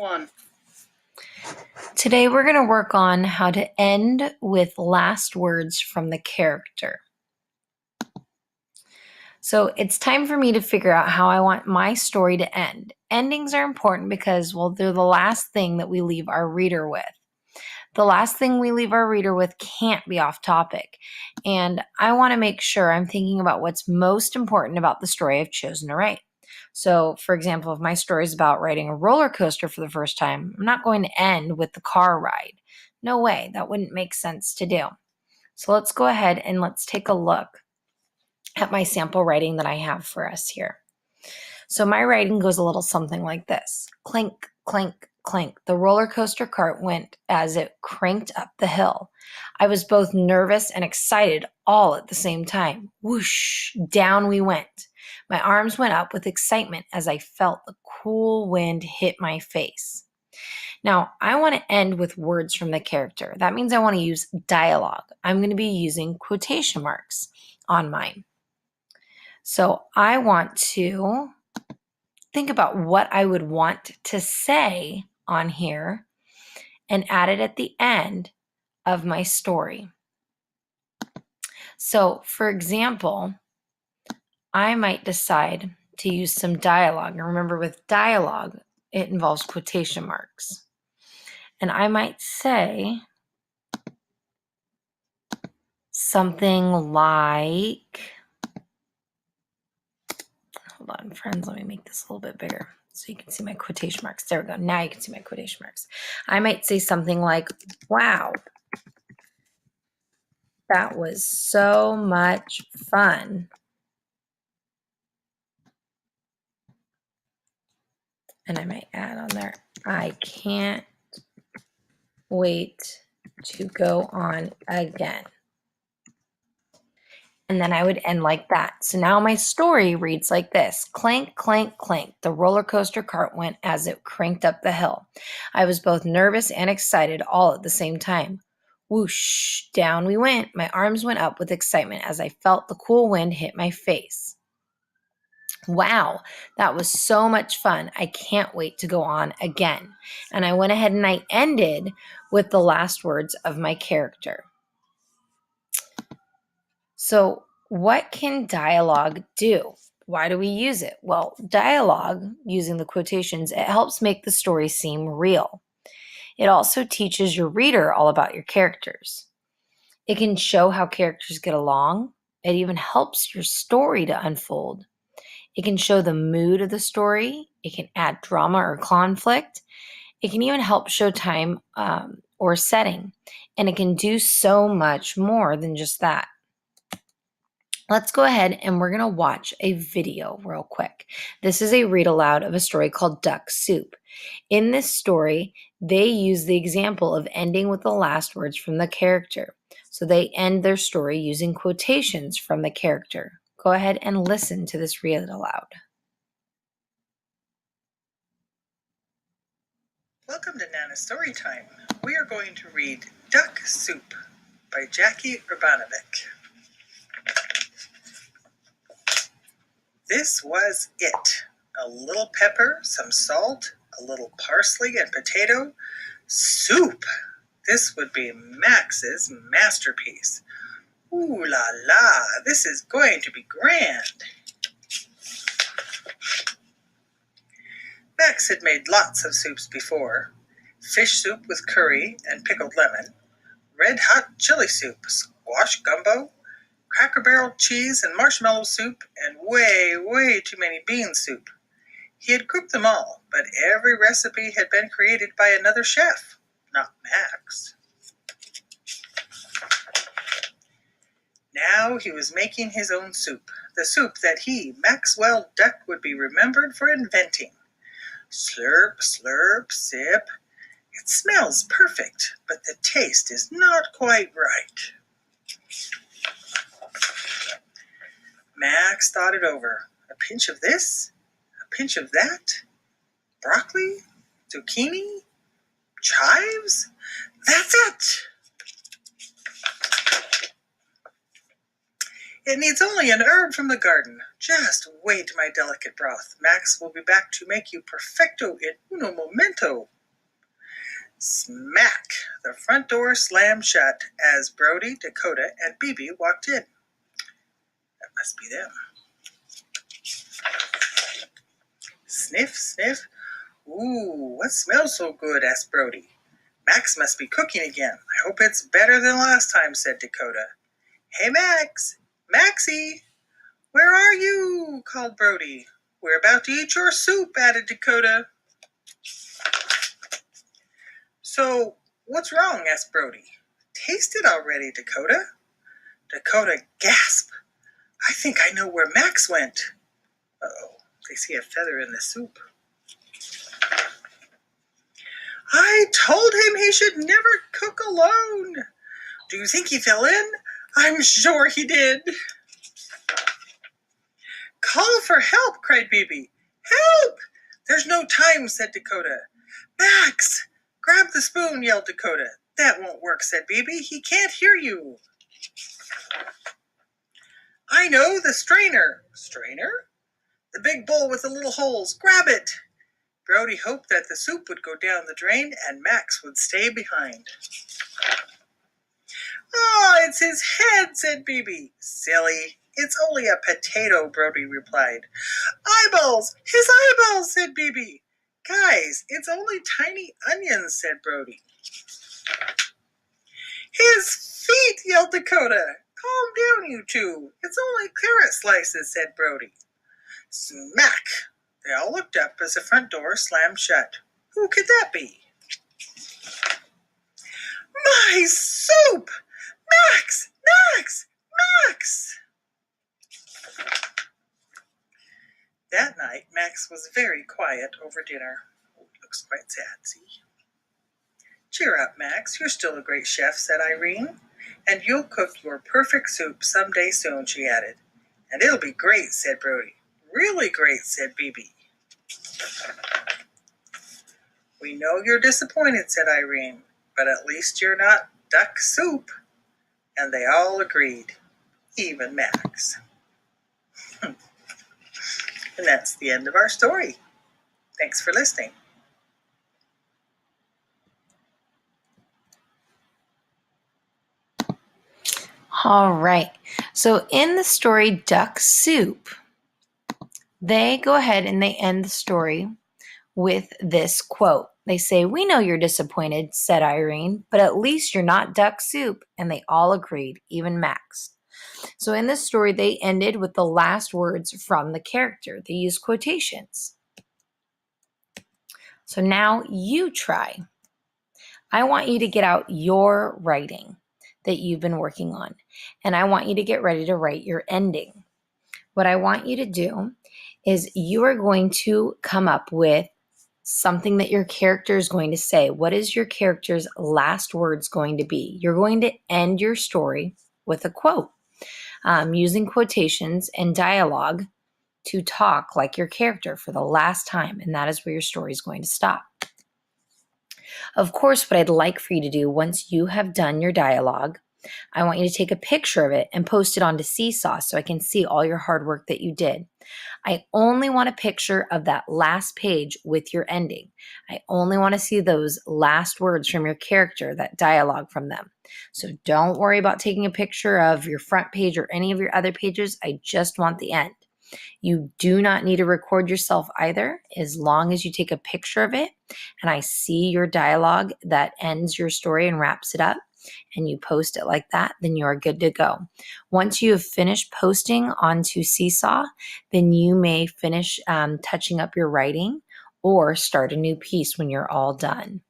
1. Today we're going to work on how to end with last words from the character. So it's time for me to figure out how I want my story to end. Endings are important because, well, they're the last thing that we leave our reader with. The last thing we leave our reader with can't be off topic. And I want to make sure I'm thinking about what's most important about the story I've chosen to write. So, for example, if my story is about riding a roller coaster for the first time, I'm not going to end with the car ride. No way, that wouldn't make sense to do. So let's go ahead and let's take a look at my sample writing that I have for us here. So my writing goes a little something like this. Clink, clink, clink. The roller coaster cart went as it cranked up the hill. I was both nervous and excited all at the same time. Whoosh, down we went. My arms went up with excitement as I felt the cool wind hit my face. Now, I want to end with words from the character. That means I want to use dialogue. I'm going to be using quotation marks on mine. So I want to think about what I would want to say on here and add it at the end of my story. So, for example, I might decide to use some dialogue. And remember, with dialogue, it involves quotation marks. And I might say something like, hold on, friends, let me make this a little bit bigger so you can see my quotation marks. There we go. Now you can see my quotation marks. I might say something like, wow, that was so much fun. And I might add on there, I can't wait to go on again. And then I would end like that. So now my story reads like this. Clank, clank, clank. The roller coaster cart went as it cranked up the hill. I was both nervous and excited all at the same time. Whoosh, down we went. My arms went up with excitement as I felt the cool wind hit my face. Wow, that was so much fun. I can't wait to go on again. And I went ahead and I ended with the last words of my character. So, what can dialogue do? Why do we use it? Well, dialogue, using the quotations, it helps make the story seem real. It also teaches your reader all about your characters. It can show how characters get along. It even helps your story to unfold. It can show the mood of the story. It can add drama or conflict. It can even help show time or setting. And it can do so much more than just that. Let's go ahead and we're going to watch a video real quick. This is a read aloud of a story called Duck Soup. In this story, they use the example of ending with the last words from the character. So they end their story using quotations from the character. Go ahead and listen to this read aloud. Welcome to Nana Storytime. We are going to read Duck Soup by Jackie Urbanovic. This was it. A little pepper, some salt, a little parsley and potato. Soup! This would be Max's masterpiece. Ooh la la, this is going to be grand. Max had made lots of soups before. Fish soup with curry and pickled lemon, red hot chili soup, squash gumbo, Cracker Barrel cheese and marshmallow soup, and way too many bean soup. He had cooked them all, but every recipe had been created by another chef, not Max. Now he was making his own soup, the soup that he, Maxwell Duck, would be remembered for inventing. Slurp, slurp, sip. It smells perfect, but the taste is not quite right. Max thought it over. A pinch of this, a pinch of that. Broccoli, zucchini, chives. That's it! It needs only an herb from the garden. Just wait, my delicate broth. Max will be back to make you perfecto in uno momento. Smack! The front door slammed shut as Brody, Dakota, and Bibi walked in. That must be them. Sniff, sniff. Ooh, what smells so good? Asked Brody. Max must be cooking again. I hope it's better than last time, said Dakota. Hey, Max! Maxie! Where are you? Called Brody. We're about to eat your soup, added Dakota. So, what's wrong? Asked Brody. Taste it already, Dakota. Dakota gasped. I think I know where Max went. Uh-oh, they see a feather in the soup. I told him he should never cook alone. Do you think he fell in? I'm sure he did. Call for help, cried Bibi. Help! There's no time, said Dakota. Max! Grab the spoon, yelled Dakota. That won't work, said Bibi. He can't hear you. I know, the strainer. Strainer? The big bowl with the little holes. Grab it! Brody hoped that the soup would go down the drain and Max would stay behind. Oh, it's his head, said Bibi. Silly. It's only a potato, Brody replied. Eyeballs! His eyeballs, said Bibi. Guys, it's only tiny onions, said Brody. His feet, yelled Dakota. Calm down, you two. It's only carrot slices, said Brody. Smack! They all looked up as the front door slammed shut. Who could that be? My soup! Max! Max! Max! That night, Max was very quiet over dinner. Oh, he looks quite sad, see? Cheer up, Max. You're still a great chef, said Irene. And you'll cook your perfect soup someday soon, she added. And it'll be great, said Brody. Really great, said Bibi. We know you're disappointed, said Irene, but at least you're not duck soup. And they all agreed, even Max. And that's the end of our story. Thanks for listening. All right. So in the story Duck Soup, they go ahead and they end the story with this quote. They say, "We know you're disappointed," said Irene, "but at least you're not duck soup." And they all agreed, even Max. So in this story, they ended with the last words from the character. They used quotations. So now you try. I want you to get out your writing that you've been working on, and I want you to get ready to write your ending. What I want you to do is you are going to come up with something that your character is going to say. What is your character's last words going to be? You're going to end your story with a quote, using quotations and dialogue to talk like your character for the last time, and that is where your story is going to stop. Of course, what I'd like for you to do once you have done your dialogue, I want you to take a picture of it and post it onto Seesaw so I can see all your hard work that you did. I only want a picture of that last page with your ending. I only want to see those last words from your character, that dialogue from them. So don't worry about taking a picture of your front page or any of your other pages. I just want the end. You do not need to record yourself either, as long as you take a picture of it and I see your dialogue that ends your story and wraps it up, and you post it like that, then you are good to go. Once you have finished posting onto Seesaw, then you may finish touching up your writing or start a new piece when you're all done.